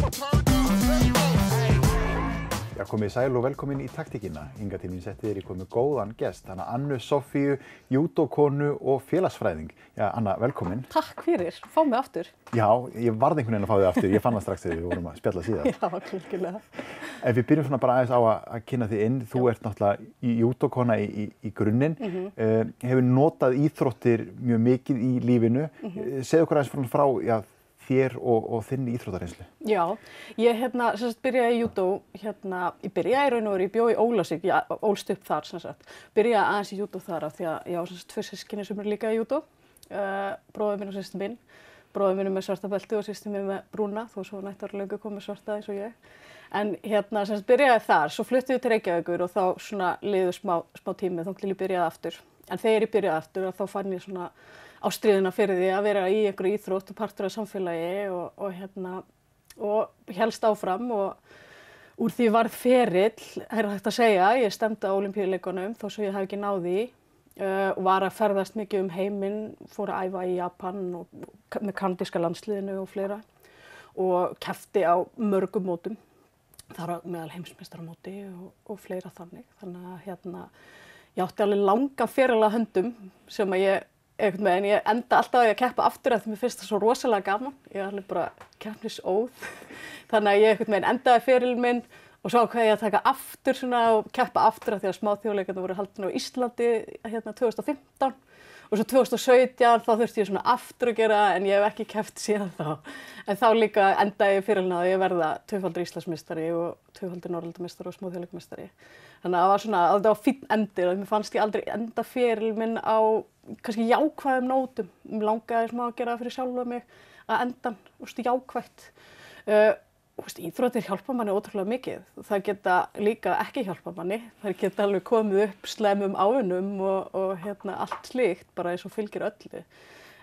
Já, komið sæl og velkomin í taktíkina. Hingað til mín setti þér komið góðan gest, hana Annu Soffíu, júdókonu og félagsfræðing. Já, Anna, velkomin. Takk fyrir, fá mig aftur. Já, ég varð einhvern veginn að fá þig aftur. Ég fann það strax þegar við vorum að spjalla síðan. Já, klukkulega. En við byrjum svona bara aðeins á að kynna þig inn. Þú ert náttúrulega júdókona í grunninn. Hefur notað íþróttir mjög mikið í lífinu. Segðu okkur aðeins frá þér og þinni íþróttareynslu. Já, ég byrjaði í júdó, ég byrjaði í raun og veru, ég bjó í Ólafsvík, ég ólst upp þar byrjaði aðeins í júdó þar af því að ég á tvö systkini sem eru líka í júdó, bróðir minn og systir minn. Bróðir minn er með svarta belti og systir minn með brúna, þó svo nættar löngu komið svarta eins og ég. En byrjaði þar, svo fluttum við til Reykjavíkur og þá svona liðu smá tími þangað til ég byrjaði aftur. En þegar ég byrjaði aftur þá fann ég svona ástríðuna fyrir því að vera í einhverju íþrótt og partur af samfélagi og hélst áfram og úr því varð ferill, er hægt að segja. Ég stefndi á Ólympíuleikunum þó svo ég hafi ekki náð því og var að ferðast mikið um heiminn, fór að æfa í Japan og með kanadíska landsliðinu og fleira og keppti á mörgum mótum, þar á meðal heimsmeistaramóti og fleira þannig. Þannig að ég átti alveg langan feril að höndum sem að ég enda alltaf að keppa aftur af því mér finnst það svo rosalega gaman. Ég er alveg bara keppnisóð. Þannig að ég endaði ferilinn minn og svo ákvað ég að taka aftur og keppa aftur af því að smáþjóðleikarnir voru haldin á Íslandi 2015 og svo 2017 þá þurfti ég aftur að gera en ég hef ekki keppt síðan þá. En þá líka endaði ég ferilinn að ég verða tvöfaldur Íslandsmeistari og tvöfaldur Norðurlandameistari og smáþjóðleikameistari. Þannig að það var fínn endir og mér fannst ég aldrei enda ferilinn minn á kannski jákvæðum nótum. Mér langaði smá að gera það fyrir sjálfa mig að endan, jákvætt. Íþróttir hjálpa manni ótrúlega mikið. Það geta líka ekki hjálpa manni. Það geta alveg komið upp slæmum ávinnum og allt slíkt, bara eins og fylgir öllu.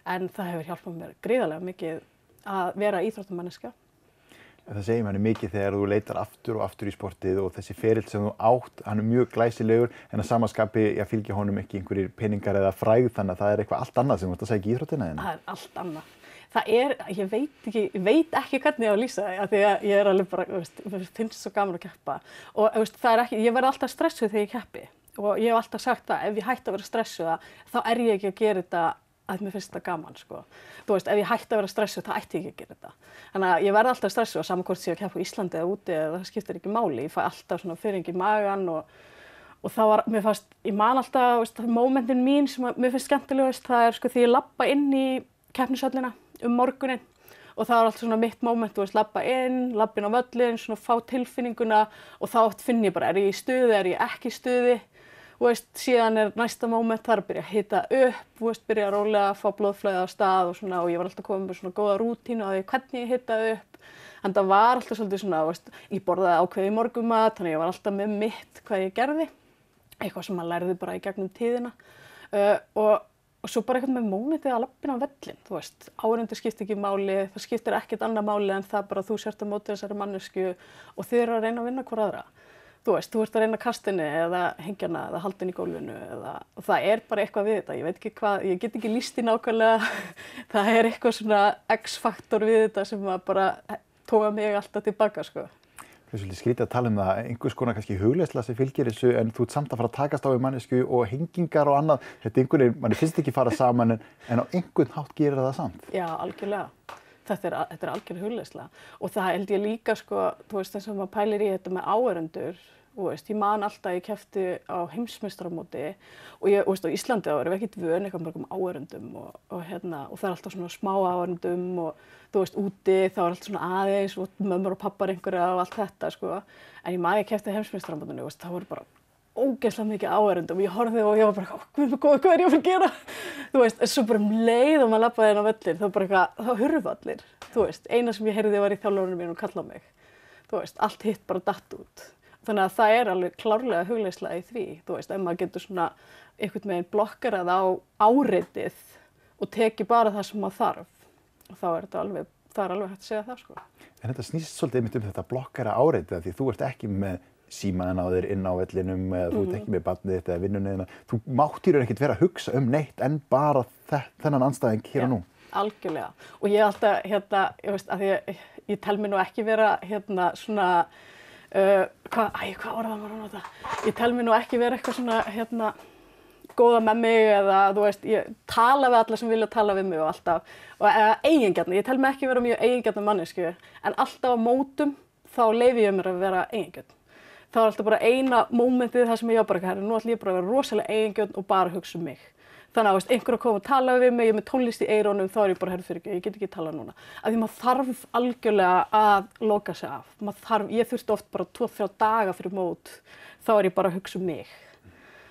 En það hefur hjálpað mér gríðarlega mikið að vera íþróttamanneska. Það segir manni mikið þegar þú leitar aftur og aftur í sportið og þessi ferill sem þú átt, hann er mjög glæsilegur en að sama skapi fylgja honum ekki einhverjir peningar eða frægð, þannig að það er eitthvað allt annað sem þú ert að segja í íþróttina þína. Það er allt annað. Ég veit ekki hvernig ég á að lýsa það, því að ég er alveg bara, mér finnst svo gaman að keppa. Og ég verð alltaf stressuð þegar ég keppi og ég hef alltaf sagt að ef ég hætti að vera stressuð þá er ég ekki að gera þetta að mér finnst þetta gaman, ef ég hætti að vera stressuð, þá ætti ég ekki að gera þetta. Þannig að ég verð alltaf stressuð og saman hvort ég að keppa á Íslandi eða úti, það skiptir ekki máli. Ég fæ alltaf firring í magann og það var, ég man alltaf, mómentin mín sem mér finnst skemmtilegast, það er því ég labba inn í keppnishöllina morguninn og það var alltaf mitt móment, labba inn á völlinn, fá tilfinninguna og þá finn ég bara, er ég í stuði, er ég ekki í stuði. Síðan er næsta móment þar að byrja að hita upp, byrja rólega að fá blóðflæði á stað og ég var alltaf komin með góða rútínu á því hvernig ég hitaði upp. En það var alltaf svolítið ég borðaði ákveðið morgunmat, þannig ég var alltaf með mitt hvað ég gerði, eitthvað sem maður lærði bara í gegnum tíðina. Og svo bara eitthvað með mómentið að labba inn á völlinn, áhorfendur skiptir ekki máli, það skiptir ekkert annað máli en það bara þú sért á móti þessari manneskju og þið eru að reyna að vinna hvor aðra. Þú ert að reyna kastinni eða hengja hana eða halda henni í gólfinu og það er bara eitthvað við þetta. Ég veit ekki hvað, ég get ekki lýst í nákvæmlega. Það er eitthvað X-faktor við þetta sem bara tóka mig alltaf tilbaka, Það er svolítið skrítið að tala um það, einhvers konar kannski hugleiðsla sem fylgir þessu en þú ert samt að fara að takast á við mannesku og hengingar og annað. Þetta manni finnst ekki fara saman en á einhvern hátt gerir það samt. Já, algjörlega. Þetta er algjör hugleiðsla og það held ég líka eins og maður pælir í þetta með áhorfendur. Ég man alltaf að ég keppti á heimsmeistaramóti og á Íslandi þá erum við ekkert vön eitthvað mörgum áhorfendum og það er alltaf smá áhorfendum og úti þá er alltaf aðeins og mömmur og pappar einhverja og allt þetta En ég man að ég keppti á heimsmeistaramótinu þá voru bara ógeðslega mikið áhorfendum og ég horfði og ég var bara, hvað er ég að fara að gera? Svo bara leið og maður labbaði inn á völlinn, þá hurfu allir. Eina sem ég heyrði var í þjálfararnir mín og kallaði mig. Allt hitt bara datt út. Þannig að það er alveg klárlega hugleiðsla í því. Ef maður getur einhvern veginn blokkarað á áreitið og tekið bara það sem maður þarf, þá er það alveg hægt að segja það. En þetta snýst svolítið einmitt þetta blokkara áreitið því þú ert ekki með símaðinn á þér inn á vellinum eða þú ert ekki með barnið þitt eða vinnunni þína. Þú mátt í raun ekkert vera að hugsa neitt en bara þennan andstæðing hér og nú. Algjörlega. Og ég alltaf, að ég tel mig nú ekki vera svona, hvað orðað maður að nota? Ég tel mig nú ekki vera eitthvað svona, góða með mig eða þú veist, ég tala við alla sem vilja tala við mig og alltaf, og eigingjarna, ég tel mig ekki vera mjög eigingjarna manneskju, en alltaf á mótum þá leyfi ég mér að vera eigingjarn. Það var alltaf bara eina mómentið þar sem ég var bara, nú ætlum ég bara að vera rosalega eigingjarn og bara hugsa um mig. Þannig að einhver að koma að tala við mig, ég er með tónlist í eyrunum, þá er ég bara, ég get ekki talað núna. Af því maður þarf algjörlega að loka sig af. Ég þurfti oft bara 2-3 daga fyrir mót, þá er ég bara að hugsa um mig.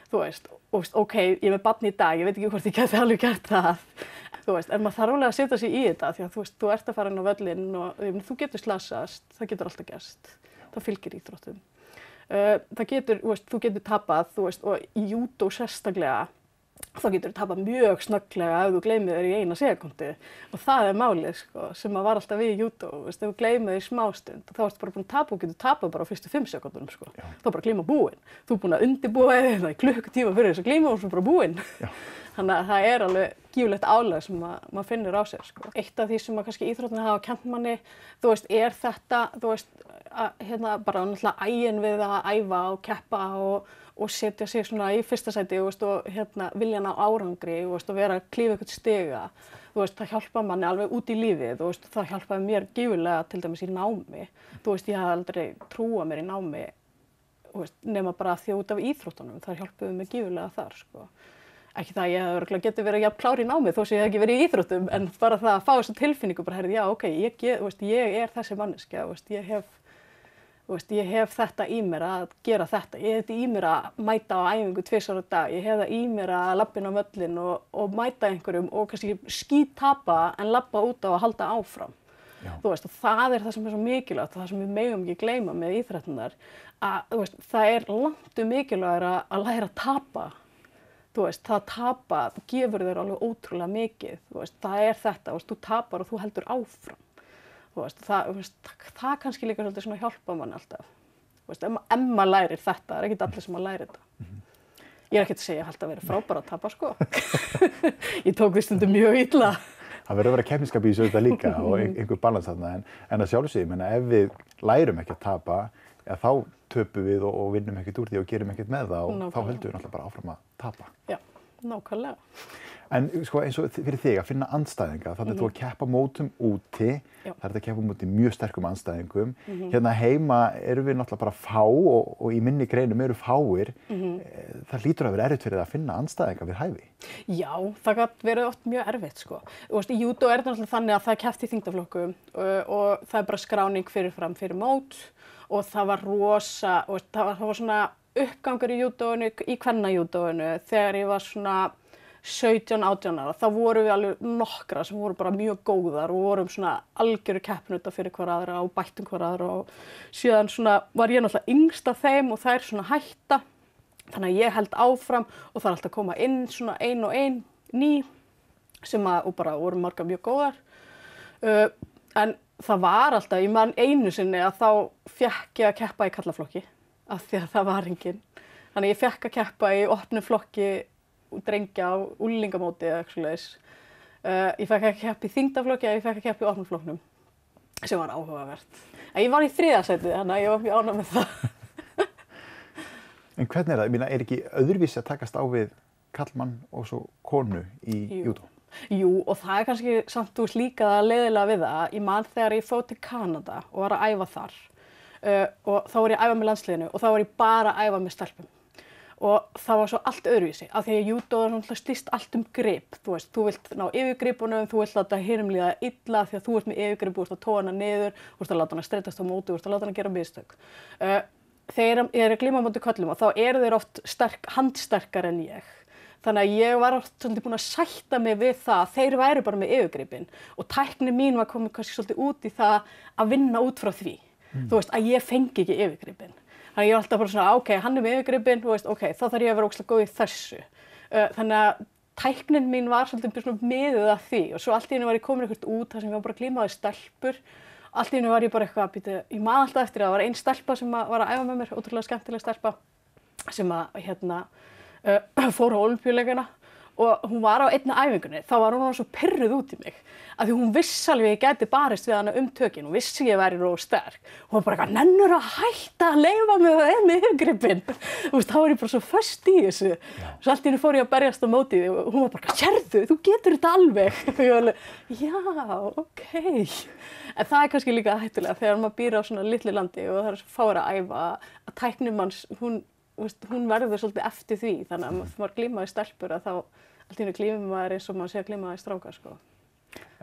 Þú veist, og ok, ég er með barn í dag, ég veit ekki hvort ég geti alveg gert það. Þú veist, en maður þarf alveg að setja sig í þetta, því að þú veist, þú ert að fara inn á völlinn og þú getur slasast, það getur alltaf gerst. Það fylgir íþróttum. Þú getur tapað, þú veist, og í júdó sérstaklega, þá getur þú tapað mjög snögglega ef þú gleymir þér í 1 sekúndu. Og það er málið, sko, sem að var alltaf við í júdó, veist, ef þú gleymir þér í smástund, þá ertu bara búin að tapa og getur tapað bara á fyrstu 5 sekúndunum, sko. Já. Þá er bara glíma búin. Þú er búin að undirbúa þig í klukkutíma fyrir þess að glíma og svo bara búin. Þannig að það er alveg gífurlegt álag sem maður finnur á sér, sko. Eitt af því sem að kannski íþróttirnar hafa kennt manni, þú veist, er þetta, þú veist, bara náttúrulega ægin við að æfa og keppa og setja sig svona í fyrsta sæti, þú veist, og viljan á árangri, þú veist, og vera að klífa eitthvað stiga. Þú veist, það hjálpar manni alveg út í lífið, þú veist, það hjálpaði mér gífurlega til dæmis í námi. Þú veist, ég hafði aldrei trúað mér í námi, þú veist, nema bara því út af íþróttunum, það hjálpaði mér gífurlega þar, sko. Ekki það að ég hef örugglega getið verið jafn klár í námi þó sem ég hef ekki verið í íþróttum, en bara það að fá þessa tilfinningu bara, já, ok, ég er þessi manneskja, ég hef þetta í mér að gera þetta, ég hef þetta í mér að mæta á æfingu 2 á dag, ég hef það í mér að labba inn á völlinn og mæta einhverjum og kannski skíttapa en labba út á að halda áfram. Þú veist, og það er það sem er svo mikilvægt, það sem við megum ekki gleyma með íþróttirnar, að þú veist, það er langt mikilvægara að læra að tapa. Þú veist, það tapa, þú gefur þér alveg ótrúlega mikið, þú veist, það er þetta, þú veist, þú tapar og þú heldur áfram. Þú veist, það kannski líka svolítið svona hjálpa manni alltaf. Þú veist, ef maður lærir þetta, það er ekkert allir sem að læra þetta. Ég er ekkert að segja að þetta verið frábæra að tapa, sko. Ég tók því stundum mjög illa. Það verður að vera keppniskap í þessu auðvitað líka og einhver balans þarna, en að sjálfsögðu, ég meina, ef við lærum ekki að tapa, ja, þá töpum við og vinnum ekkert úr því og gerum ekkert með það og þá höldum við náttúrulega bara áfram að tapa. Já, nákvæmlega. En sko, eins og fyrir þig að finna andstæðinga, þannig að þú að keppa mótum úti, það er að keppa móti mjög sterkum andstæðingum. Hérna heima erum við náttúrulega bara fá og í minni greinum eru fáir. Það hlýtur að vera erfitt fyrir það að finna andstæðinga við hæfi. Já, það gat verið oft mjög erfitt, sko. Þú veist, í júdó er þetta náttúrulega þannig að það er keppt í þyngdarflokkum og það er bara skráning fyrirfram fyrir mót og það var það var svona uppgangur í júdóinu, í kvennajúdóinu þegar ég var svona 17-18 ára, þá vorum við alveg nokkra sem voru bara mjög góðar og vorum svona algjöru keppnuta fyrir hver aðra og bættum hver aðra og síðan svona var ég náttúrulega yngst af þeim og þær svona hætta, þannig að ég held áfram og það er alltaf að koma inn svona ein og ein ný sem að, og bara voru margar mjög góðar, en það var alltaf, ég man einu sinni að þá fékk ég að keppa í karlaflokki af því að það var enginn, þannig að ég fékk að keppa í opnum flokki drengja á unglingamóti eða eitthvað svoleiðis. Ég fekk að keppa í þyngdarflokki eða ég fekk að keppa í opnum flokknum, sem var áhugavert. En ég var í 3. sæti, þannig að ég var mjög ánægð með það. En hvernig er það? Ég meina, er ekki öðruvísi að takast á við karlmann og svo konu í júdó? Jú, og það er kannski samt þú veist líka það leiðilega við það. Ég man þegar ég fór til Kanada og var að æfa þar og þá var ég að æfa með landsliðinu og þá var ég bara að æfa með stelpum. Og það var svo allt öðruvísi, af því að júdó er náttúrulega snýst allt grip, þú veist, þú vilt ná yfirgripunum, þú vilt láta hinum líða illa því að þú ert með yfirgrip, þú ert að toga hana niður, þú ert að láta hana streitast á móti, þú ert að láta hana gera mistök. Þegar ég er að glíma á móti körlum og þá eru þeir oft handsterkar en ég. Þannig að ég var oft svolítið búin að sætta mig við það að þeir væru bara með yfirgripin og tækni mín var komin kannski svolítið út í það að vinna út frá því, þú veist, að ég fengi ekki yfirgripin. Þannig að ég var alltaf bara svona, ok, hann er með yfirgripin, þú veist, ok, þá þarf ég að vera ógeðslega góð í þessu. Þannig að tæknin mín var svolítið svona miðuð af því og svo allt í einu var ég komin eitthvað út þar sem ég var bara að glíma við stelpur. Allt í einu var ég bara eitthvað, ég man alltaf eftir það var ein stelpa sem var að æfa með mér, ótrúlega skemmtileg stelpa, sem að fór á Ólympíuleikana og hún var á einni æfingunni, þá var hún svo pirruð út í mig af því hún vissi alveg að ég gæti barist við hana tökin, hún vissi ég væri róg sterk. Hún var bara eitthvað, nennur að hætta að leyfa mig að með yfirgripinn. Þá var ég bara svo föst í þessu. Svo allt í einu fór ég að berjast á móti því og hún var bara, sérðu, þú getur þetta alveg. Og ég var alveg, já, ok. En það kannski líka hættulega þegar maður býr á svona litlu landi og það er svo fáir að æfa að tæknimanns, hún verður svolítið eftir því, þannig að maður glímaði stelpur að þá allt í einu glímir maður eins og maður sé að glímaði stráka, sko.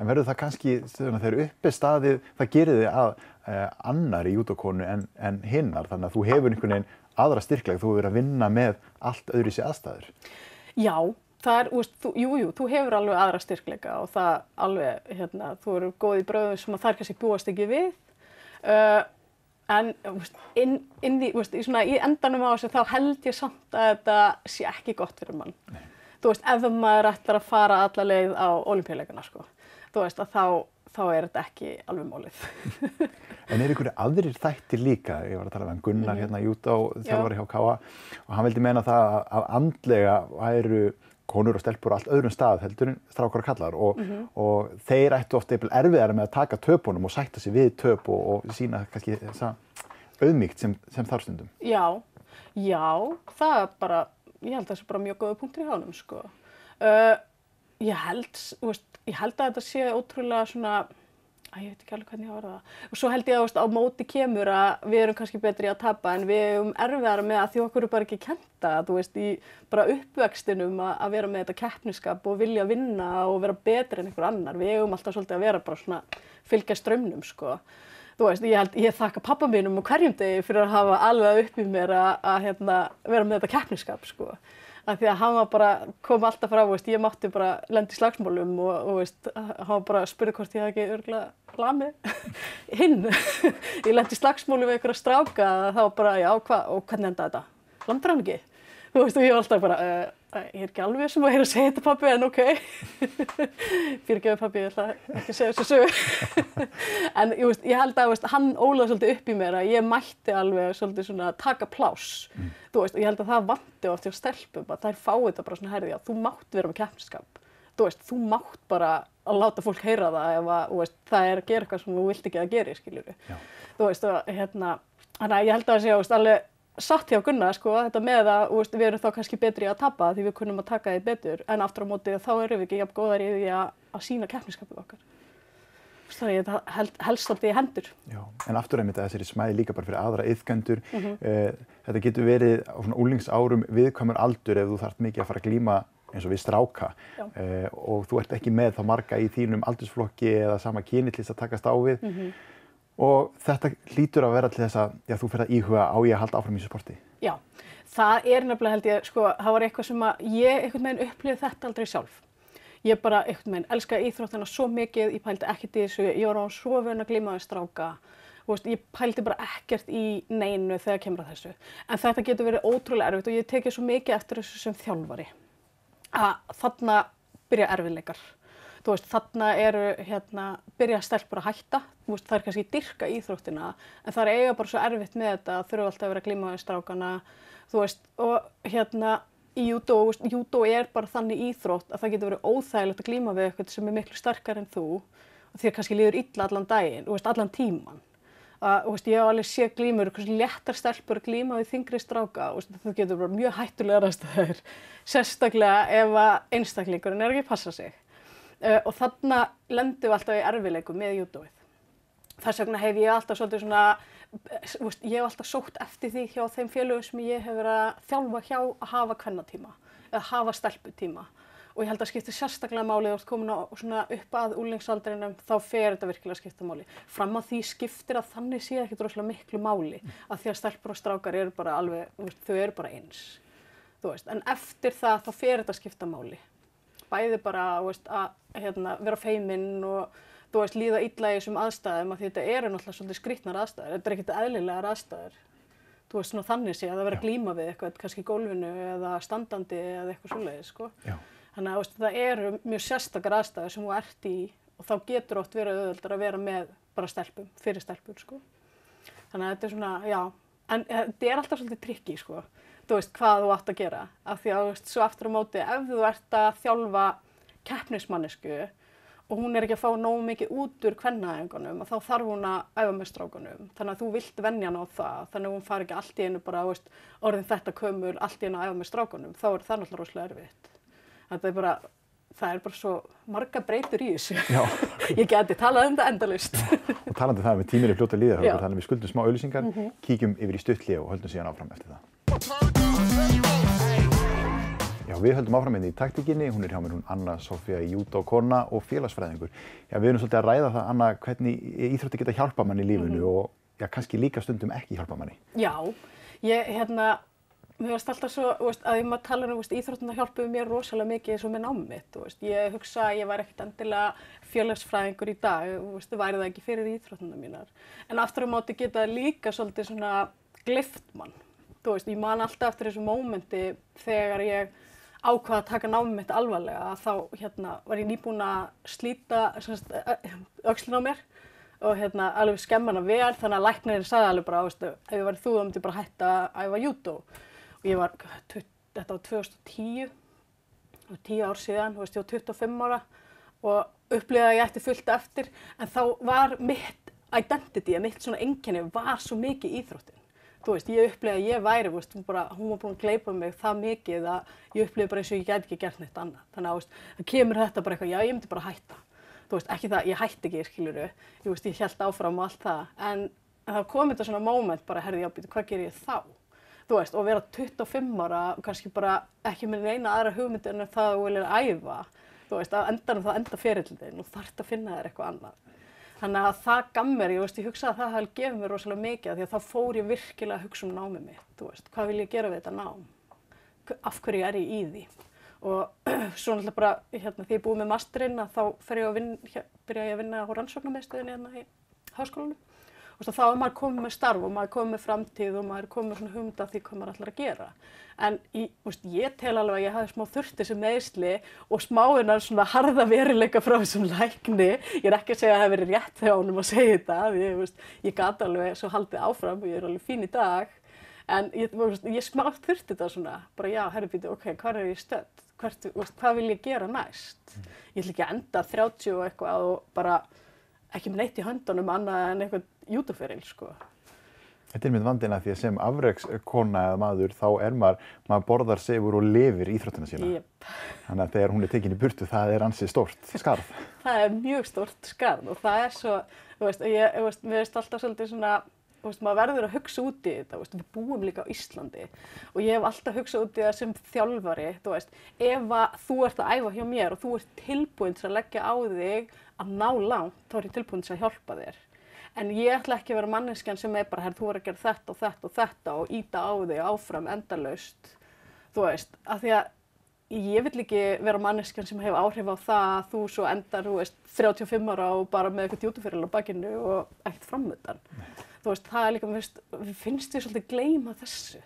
En verður það kannski, þegar uppi staðið, það gerir þig að annarri júdókonu en hinnar, þannig að þú hefur einhvern veginn aðra styrkleika, þú hefur verið að vinna með allt öðruvísi aðstæður. Já, það þú hefur alveg aðra styrkleika og það alveg, þú eru góð í bröðum sem þær kannski búast ekki við. En í endanum á þessu þá held ég samt að þetta sé ekki gott fyrir mann. Nei. Þú veist, ef maður ætlar að fara alla leið á Ólympíuleikana, sko. Þú veist að þá er þetta ekki alveg málið. En einhverju aðrir þættir líka, ég var að tala um Gunnar júdóþjálfari hjá KA og hann vildi meina það að andlega væru konur og stelpur á allt öðrum stað heldur en strákar og kallar og þeir ættu oft erfiðara með að taka töpunum og sætta sig við töp og sýna kannski þessa auðmýkt sem þar stundum. Já, það er bara, ég held að það sé bara mjög góða punktur í honum, sko. Ég held að þetta sé ótrúlega svona, ég veit ekki alveg hvernig ég var það. Og svo held ég að á móti kemur að við erum kannski betri að tapa en við erum erfiðara með að því okkur er bara ekki kennt það, þú veist, í bara uppvextinum að vera með þetta keppnisskap og vilja vinna og vera betri en einhver annar. Við eigum alltaf svolítið að vera bara svona fylgja straumnum, sko. Þú veist, ég þakka pabba mínum á hverjum degi fyrir að hafa alveg upp í mér að vera með þetta keppnisskap, sko. Af því að hann var bara, kom alltaf frá, veist, ég mátti bara lenda í slagsmálum og veist, hann var bara að spyrja hvort ég hafði ekki örugglega lamið hinn. Ég lenti í slagsmálum við einhverja stráka, þá bara, já, og hvernig endaði þetta? Lamdur hann ekki? Þú veist, og ég var alltaf bara, ég er ekki alveg sem að heyra að segja þetta pabbi, en ok. Fyrirgefðu pabbi, ég ætla ekki að segja þessu sögu. En ég held að hann ólaði svolítið upp í mér að ég mætti alveg svolítið svona taka pláss. Þú veist, og ég held að það vanti oft hjá stelpum að þær fái þetta bara svona herði að þú mátt vera með keppnisskap. Þú veist, þú mátt bara að láta fólk heyra það ef að, það er að gera eitthvað sem þú vilt ekki að gera, skiljurðu. Þú veist, og þannig að ég held að það sé alveg satt hjá Gunnar, sko, þetta með að við erum þá kannski betri að tapa því við kunnum að taka því betur en aftur á móti þá erum við ekki jafn góðar í því að sýna keppnisskapið okkar. Það er helst svolítið í hendur. Já, en aftur einmitt að þessari smæði líka bara fyrir aðra iðkendur. Þetta getur verið á svona úlingsárum viðkvæmur aldur ef þú þarft mikið að fara að glíma eins og við stráka og þú ert ekki með þá marga í þínum aldursflokki eða sama kyni til þess að takast á við. Og þetta hlýtur að vera til þess að þú fer að íhuga á ég að halda áfram í þessu sporti. Já, það er nefnilega held ég, sko, það var eitthvað sem að ég einhvern veginn upplifði þetta aldrei sjálf. Ég bara einhvern veginn elskaði íþróttina svo mikið, ég pældi ekkert í þessu, ég var á svo vön að glíma við stráka. Ég pældi bara ekkert í neinu þegar kemur að þessu. En þetta getur verið ótrúlega erfitt og ég tekið svo mikið eftir þessu sem þjálfari. Að þarna byrja erfiðleikar. Þú veist, þarna byrja stelpur að hætta, þú veist, það er kannski dýrka íþróttina, en það er eiga bara svo erfitt með þetta, þurfa alltaf að vera að glíma við strákana, þú veist, og í júdó er bara þannig íþrótt að það getur verið óþægilegt að glíma við eitthvað sem er miklu sterkar en þú, og þér kannski líður illa allan daginn, þú veist, allan tíman. Þú veist, ég hef alveg séð glímur, kannski léttar stelpur að glíma við þyngri stráka, það getur bara mjög hættulegar aðstæður, sérstaklega ef að einstaklingurinn er ekki að passa sig. Og þarna lendum við alltaf í erfiðleikum með júdóið. Þess vegna hef ég alltaf svolítið svona, ég hef alltaf sótt eftir því hjá þeim félögum sem ég hef verið að þjálfa hjá að hafa kvennatíma eða hafa stelputíma. Og ég held að skipta sérstaklega máli þegar þú ert komin svona upp að úlingsaldrinum, þá fer þetta virkilega að skipta máli. Fram að því skiptir að þannig sé ekki rosalega miklu máli að því að stelpur og strákar eru bara alveg, þau eru bara eins. Þú veist, en eftir það þá fer þetta að skipta máli. Bæði bara að vera feiminn og líða illa í þessum aðstæðum af því þetta eru náttúrulega svolítið skrýtnar aðstæður. Þetta er ekkert eðlilegar aðstæður. Þú veist, svona þannig sé að vera að glíma við eitthvað, kannski í gólfinu eða standandi eða eitthvað svoleiðis, sko. Þannig að það eru mjög sérstakar aðstæður sem þú ert í og þá getur oft verið auðveldara að vera með bara stelpum, fyrir stelpur, sko. Þannig að þetta er svona, já, en þetta er alltaf svolítið tricky, sko. þú veist, hvað þú átt að gera. Af því að, þú veist, svo aftur á móti, ef þú ert að þjálfa keppnismannesku og hún er ekki að fá nógu mikið út úr kvennaæfingunum, þá þarf hún að æfa með strákunum. Þannig að þú vilt venja hana á það, þannig að hún fari ekki allt í einu bara, þú veist, orðin þetta kömul, allt í einu að æfa með strákunum. Þá er það náttúrulega rosalega erfitt. Það er bara svo marga breytur í þessu. Já. Ég geti talað það endalaust. Og talandi það með tíminn fljótt að líða, þannig að við skuldum smá auglýsingar, kíkjum yfir í stutt hlé og höldum síðan áfram eftir það. Já, við höldum áfram í taktíkinni, hún er hjá mér, hún Anna Soffía júdókona og félagsfræðingur. Já, við erum svolítið að ræða það, Anna, hvernig íþróttir geta hjálpað manni í lífinu og kannski líka stundum ekki hjálpað manni. Já, mér varst alltaf svo, að ég maður tala íþróttirnar hjálpuðu mér rosalega mikið eins og með námið mitt, Ég hugsa að ég væri ekkert endilega félagsfræðingur í dag, væri það ekki fyrir íþróttirnar mínar. En aftur á móti geta líka svolítið svona gleypt mann. Ég man alltaf eftir þessu mómenti þegar ég ákvað að taka námið mitt alvarlega, þá var ég nýbúin að slíta öxlina á mér og alveg skemma hana vel, þannig að læknirinn sagði alveg bara, ef ég væri þú, þá myndi ég bara hætta að æfa júdó. Og ég var, þetta var 2010, 10 ár síðan, ég var 25 ára og upplifði að ég ætti fullt eftir, en þá var mitt identity, mitt svona einkenni var svo mikið íþróttin. Ég upplifði að ég væri, hún var búin að gleypa mig það mikið að ég upplifði bara eins og ég gæti ekki gert neitt annað. Þannig að það kemur þetta bara eitthvað, já, ég myndi bara hætta. Ekki það, ég hætti ekki, skilurðu, ég hélt áfram og allt það, en það kom þetta svona moment bara, herði, já, býtu, hvað ger ég þá? Og vera 25 ára og kannski bara ekki með neina aðra hugmynd en það að þú viljir æfa, að endanum það enda ferillinn þinn og þarft að finna þér eitthvað annað. Þannig að það gaf mér, ég hugsaði að það hefði gefið mér rosalega mikið því að þá fór ég virkilega að hugsa námið mitt, hvað vil ég gera við þetta nám? Af hverju er ég í því? Og svo náttúrulega bara, þegar ég búið með masterinn, þá byrja ég að vinna á rannsóknarmiðstöðinni í háskólanum. Þá er maður komið með starf og maður komið með framtíð og maður komið með svona hugmynd af því hvað maður ætlar að gera. En ég tel alveg að ég hafði smá þurft þessi meiðsli og smáinnar svona harða veruleika frá þessum lækni. Ég er ekki að segja að það hefði verið rétt hjá honum að segja þetta. Ég gat alveg svo haldið áfram og ég er alveg fín í dag. En ég smá þurfti þetta svona, bara já, herrbýtu, ok, hvað er ég stödd? Hvað vil ég gera næst? Ég ætla ekki að enda 30 og eitthvað og bara ekki með neitt í höndunum annað en eitthvað júdóferil, Þetta er mynd vandinn að því að sem afrekskona eða maður, þá er maður borðar sefur og lifir íþróttina sína. Yep. Þannig að þegar hún er tekin í burtu, það er ansi stórt skarð. Það er mjög stórt skarð og það er svo, mér finnst alltaf svolítið svona, maður verður að hugsa út í þetta, við búum líka á Íslandi og ég hef alltaf hugsað út í það sem þjálfari, ef þú ert að æfa hjá mér og þú ert tilbúin til að leggja á þig að ná langt, þá er ég tilbúin til að hjálpa þér. En ég ætla ekki að vera manneskjan sem er bara, þú verður að gera þetta og þetta og þetta og ýta á þig áfram endalaust, af því að ég vill ekki vera manneskjan sem hefur áhrif á það að þú svo endar, 35 ára og bara með eitthvað júdóferil á bakinu og ekkert framöndan. Það er líka, við finnst við svolítið gleyma þessu,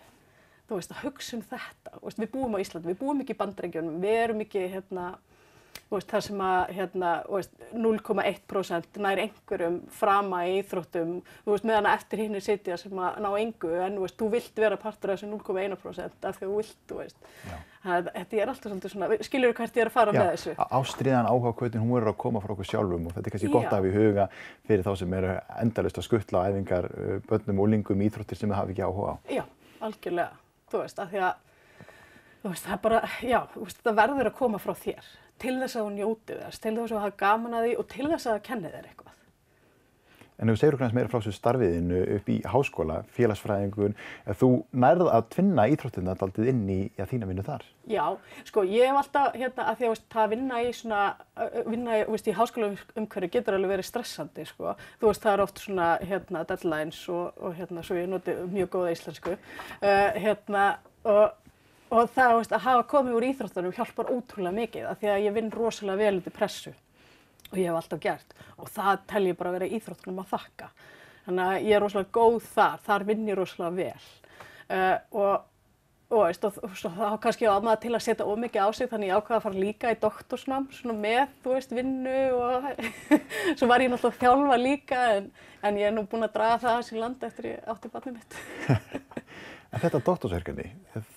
að hugsa þetta. Við búum á Íslandi, við búum ekki í Bandaríkjunum, við erum ekki þar sem að 0,1% nær einhverjum frama í íþróttum, meðan eftir hinir sitja sem að ná engu, en þú vilt vera partur af þessu 0,1% af því þú vilt, Þetta er alltaf svolítið svona, skilur þú hvert ég er að fara með þessu? Já, ástríðan, áhugahvötin, hún er að koma frá okkur sjálfum og þetta er kannski gott að hafa í huga fyrir þá sem eru endalaust að skuttla á æfingar, börnum og unglingum íþróttir sem þau hafa ekki áhuga á. Já, algjörlega, af því að, það er bara, það verður að koma frá þér. Til þess að þú njóti þess, til þess að hafa gaman að því og til þess að það kenni þér eitthvað. En ef þú segir okkur meira frá þessu starfiðinu upp í háskóla, félagsfræðingun, þú nærð að tvinna íþróttina dálítið inn í þína vinnu þar? Já, ég hef alltaf, að því að það vinna í háskólaumhverfi getur alveg verið stressandi, það er oft svona, deadlines og svo ég noti mjög góða íslensku, og það að hafa komið úr íþróttunum hjálpar ótrúlega mikið af því að ég vinn rosalega vel undir pressu og ég hef alltaf gert og það tel ég bara að vera íþróttunum að þakka. Þannig að ég er rosalega góð þar vinn ég rosalega vel. Þá kannski á maður til að setja of mikið á sig þannig ég ákvað að fara líka í doktorsnám svona með, vinnu og svo var ég náttúrulega að þjálfa líka en ég er nú búin að draga það aðeins í land eftir ég átti barnið mitt. En þetta doktorsverkefni,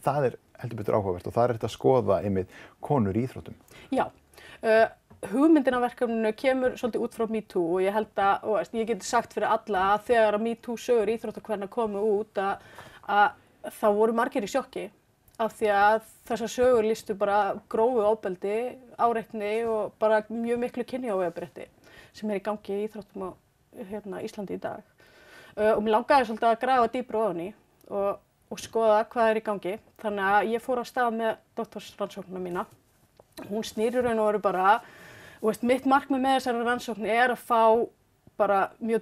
það heldur betur áhugavert og það þetta að skoða einmitt konur í íþróttum. Já, hugmyndin af verkefninu kemur svolítið út frá MeToo og ég held að ég geti sagt fyrir alla að þegar að MeToo sögur íþróttakvenna komu út að þá voru margir í sjokki af því að þessar sögur lýstu bara grófu ofbeldi, áreitni og bara mjög miklu kynjaójafnrétti sem í gangi í íþróttum á Íslandi í dag. Og mér langaði svolítið að grafa dýpra ofan í og skoða hvað í gangi. Þannig að ég fór af stað með doktorsrannsóknina mína. Hún snýr í raun og veru bara, mitt markmið með þessari rannsókn að fá bara mjög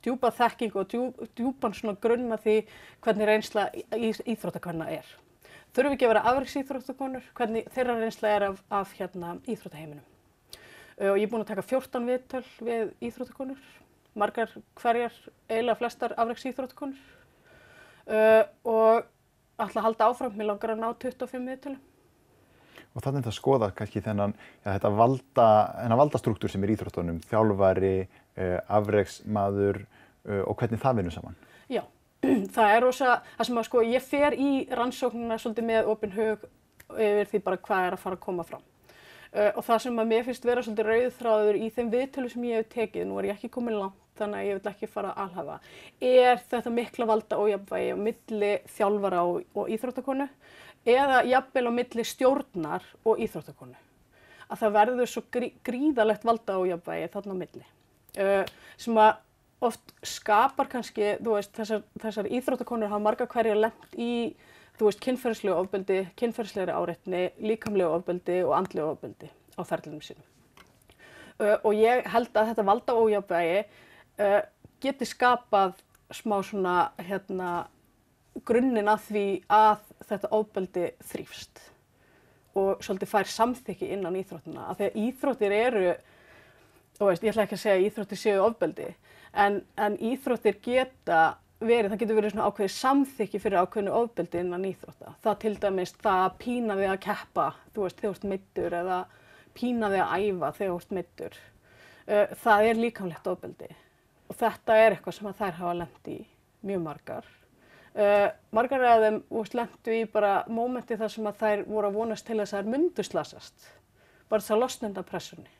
djúpa þekkingu og djúpan svona grunn að því hvernig reynsla íþróttakvenna Þurfum ekki að vera afreksíþróttakonur, hvernig þeirra reynsla af íþróttaheiminum. Og ég búin að taka 14 viðtöl við íþróttakonur, margar hverjar, eiginlega flestar afreksíþróttakonur og ætla að halda áfram, mér langar að ná 25 viðtölum. Og þannig að skoða kannski þennan valdastruktúr sem í íþróttunum, þjálfari, afreksmaður og hvernig það vinnur saman. Já, það rosa, það sem að ég fer í rannsóknina svolítið með opinn hug yfir því bara hvað að fara að koma fram. Og það sem að mér finnst vera svolítið rauðþráður í þeim viðtölum sem ég hef tekið, nú ég ekki komin langt, þannig að ég vil ekki fara að alhafa, þetta mikla valda ójafnvægi á milli þjálfara og íþróttakonu eða jafnvel á milli stjórnar og íþróttakonu. Að það verður svo gríðarlegt valda ójafnvægi þarna á milli. Sem að oft skapar kannski, þessar íþróttakonur hafa margar hverjar lent í kynferðislegu ofbeldi, kynferðislegri áreitni, líkamlegu ofbeldi og andlegu ofbeldi á ferlinum sínum. Og ég held að þetta valda ójafnvægi geti skapað smá svona grunninn að því að þetta ofbeldi þrífst og svolítið fær samþykki innan íþróttina. Af því að íþróttir ég ætla ekki að segja að íþróttir séu ofbeldi, en íþróttir geta það getur verið svona ákveðið samþykki fyrir ákveðinu ofbeldi innan íþrótta. Það til dæmis það að pína þig að keppa, þegar þú ert meiddur eða pína þig að æfa þegar þú ert meiddur. Það líkamlegt ofbeldi og þetta eitthvað sem þær hafa lent í, mjög margar. Margar af þeim lentu í bara mómenti þar sem að þær voru að vonast til þess að þær myndu slasast, bara þess að losna undan pressunni.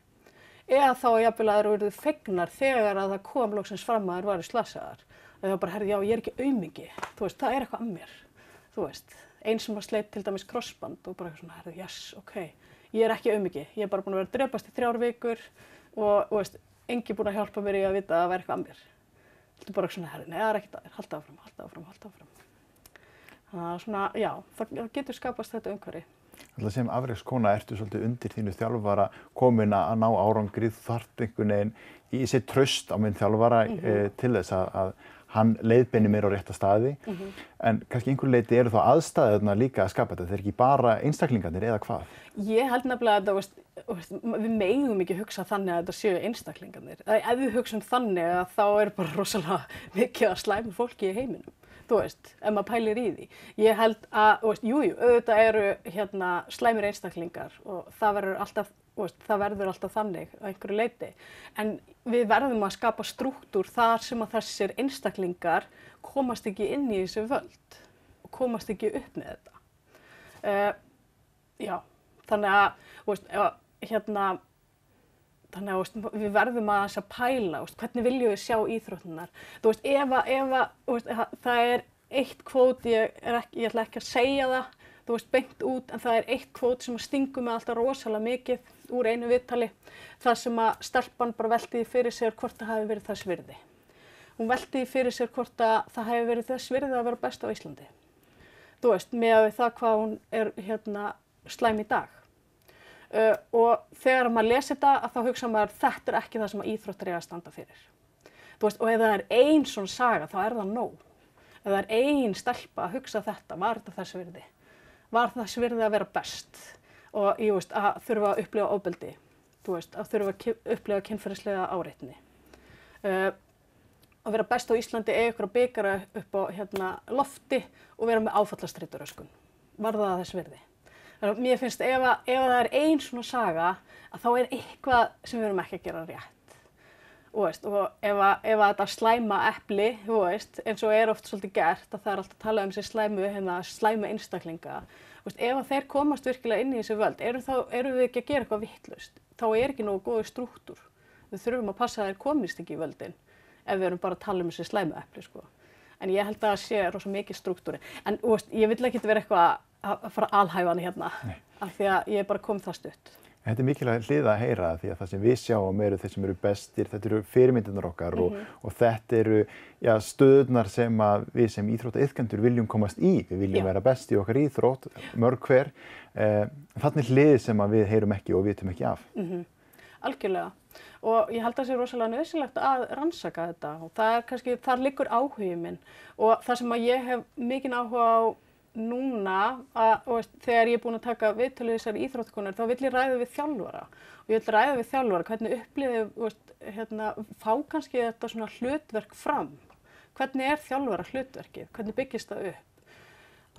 Eða þá jafnvel að þær verið fegnar þegar að það kom loksins fram að þær væru slasaðar. Það var bara, já, ég ekki aumingi, það eitthvað að mér, einn sem var sleitt til dæmis krossband og bara svona, yes, ok, ég ekki aumingi, ég bara búin að vera að drepast í 3 vikur og enginn búin að hjálpa mér í að vita að það eitthvað að mér. Þetta bara svona, nei, það ekki það, halda áfram. Það svona, já, það getur skapast þetta umhverfi. Alltaf sem afrekskona ertu svolítið undir þínu þjálfara komin að ná árangri, þú þarft einhvern veginn í sér traust á minn þjálfara til þess að hann leiðbeini mér á rétta staði, en kannski einhver leyti þá aðstæðurnar líka að skapa þetta, þeir ekki bara einstaklingarnir eða hvað? Ég held nefnilega að við megum ekki hugsa þannig að þetta séu einstaklingarnir. Ef við hugsum þannig að þá bara rosalega mikið að slæmu fólki í heiminum. Ef maður pælir í því. Ég held að, auðvitað eru slæmir einstaklingar og það verður alltaf þannig á einhverju leyti. En við verðum að skapa strúktúr þar sem að þessir einstaklingar komast ekki inn í þessu völd og komast ekki upp með þetta. Þannig að við verðum að pæla, hvernig viljum við sjá íþróttirnar. Ef það eitt kvót, ég ætla ekki að segja það, beint út, en það eitt kvót sem stingur mig alltaf rosalega mikið úr einu viðtali, þar sem að stelpan bara velti fyrir sér hvort það hafi verið þess virði. Hún velti fyrir sér hvort það hafi verið þess virði að vera best á Íslandi. Með það hvað hún slæm í dag. Og þegar maður lesi þetta, þá hugsa maður þetta ekki það sem íþróttir eiga að standa fyrir. Og ef það ein svona saga, þá það nóg. Ef það ein stelpa að hugsa þetta, var þetta þess virði? Var þess virði að vera best? Og að þurfa að upplifa ofbeldi, að þurfa að upplifa kynferðislega áreitni. Að vera best á Íslandi ykkur að bikara upp á lofti og vera með áfallastreituröskun. Var það þess virði? Mér finnst ef það ein svona saga, að þá eitthvað sem við erum ekki að gera rétt. og ef þetta slæma epli, eins og oft svolítið gert, að það alltaf talað þessi slæmu einstaklinga, ef að þeir komast virkilega inn í þessi völd, erum við ekki að gera eitthvað vitlaust, þá ekki nógu góður strúktúr. Við þurfum að passa að þeir komist ekki í völdin, ef við erum bara að tala þessi slæmu epli, En ég held að það sé rosa mikið strúktúri. En ég vill ekki vera eitthvað að fara alhæfani hérna, af því að ég bara kom það stutt. Þetta mikilvæg hlið að heyra því að það sem við sjáum þeir sem eru bestir, þetta eru fyrirmyndirnar okkar og þetta eru stöðurnar sem að við sem íþróttaiðkendur viljum komast í. Við viljum vera best í okkar íþrótt, mörg hver. Þarna hlið sem að við heyrum ekki og vitum ekki af. Algjörlega. Og ég held að það sé rosalega nauðsynlegt að rannsaka þetta og það kannski, þar liggur áhugi minn og það sem að ég hef mikinn áhuga á núna, þegar ég búin að taka viðtölu þessar íþróttakonur, þá vill ég ræða við þjálfara og ég vill ræða við þjálfara hvernig upplifið, fá kannski þetta svona hlutverk fram. Hvernig þjálfara hlutverkið? Hvernig byggist það upp?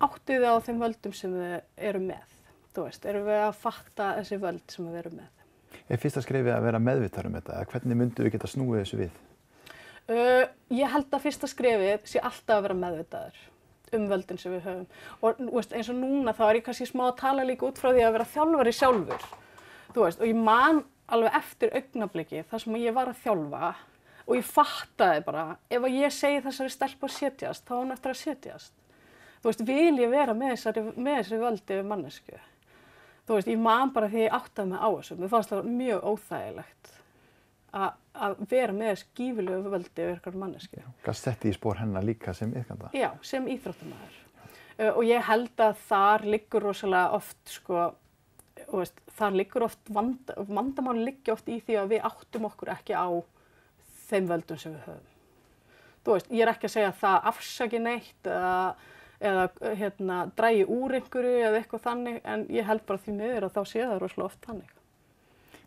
Áttið þið á þeim völdum sem við erum með? Erum við að fakta þessi völd sem við erum með? Fyrsta skrefið að vera meðvitaður þetta? Hvernig myndum við geta snúið þessu við? Ég held að fyrsta skrefið sé alltaf að vera meðvitaður völdin sem við höfum. Og eins og núna þá ég kannski smá að tala líka út frá því að vera þjálfari sjálfur. Og ég man alveg eftir augnabliki þar sem ég var að þjálfa og ég fattaði bara, ef að ég segi þessari stelpu að setjast, þá hún eftir að setjast. Vil ég vera með þessi völdi við mannesku? Ég man bara því ég áttaði mig á þessu. Mér fannst það mjög óþægilegt að vera með þessi gífurlegu völdi við eitthvað mannesku. Gast þetta í spór hennar líka sem iðkanda? Já, sem íþróttamaður. Og ég held að þar liggur rosalega oft, þar liggur oft vandamál liggja oft í því að við áttum okkur ekki á þeim völdum sem við höfum. Ég ekki að segja að það afsaki neitt eða dragi úr einhverju eða eitthvað þannig, en ég held bara því miður að þá sé það rosalega oft þannig.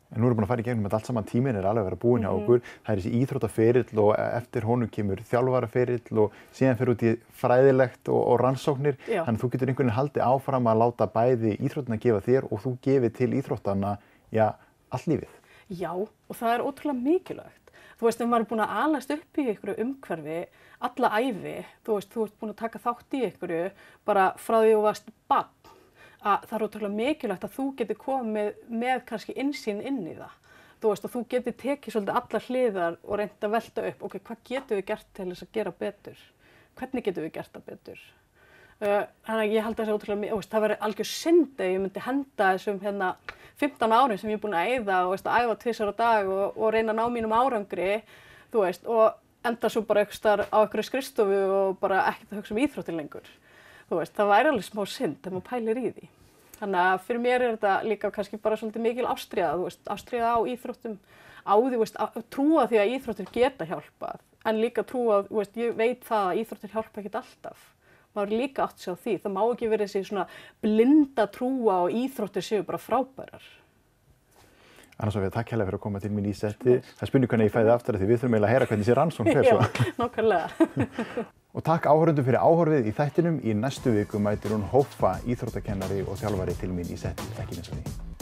En nú erum við búin að fara í gegnum þetta allt saman, tíminn alveg að vera búinn hjá okkur. Það þessi íþróttaferill og eftir honum kemur þjálfaraferill og síðan fer út í fræðilegt og rannsóknir. Þannig að þú getur einhvern veginn haldið áfram að láta bæði íþróttina gefa þér og þú gefið til íþróttanna, allt lífið. Já, og það ótrúlega mikilvægt. Ef maður búin að alast upp í einhverju umhverfi alla ævi, þú ert búin að taka þátt í einhverju bara frá því þú varst barn, að það ótrúlega mikilvægt að þú getur komið með kannski innsýn inn í það. Og þú getur tekið svolítið allar hliðar og reynt að velta upp, hvað getum við gert til þess að gera betur? Hvernig getum við gert það betur? Þannig að ég held að það sé ótrúlega, það væri algjör synd ef ég myndi henda þessum 15 árin sem ég er búin að eyða og æfa 2 á dag og reyna að ná mínum árangri, og enda svo bara eitthvað á einhverju skrifstofu og bara ekkert að hugsa íþróttir lengur. Það væri alveg smá synd þegar maður pælir í því. Þannig að fyrir mér þetta líka kannski bara svolítið mikil ástríða, ástríða á íþróttum, á því, að trúa því að íþróttir geta hjálpað, en líka trúa, ég veit það að íþróttir hjálpa ekkert alltaf. Maður líka átt sig á því, það má ekki verið þessi svona blinda trúa og íþróttir séu bara frábærar. Anna Soffía, takk hérlega fyrir að koma til mín í setti. Það spurning hvernig ég fæði aftur því við þurfum eiginlega að heyra hvernig þessi rannsókn fer svo. Já, nákvæmlega. Og takk áhorfendum fyrir áhorfið í þættinum. Í næstu viku mætir hún Hófa, íþróttakennari og þjálfari til mín í setti. Ekki missa því.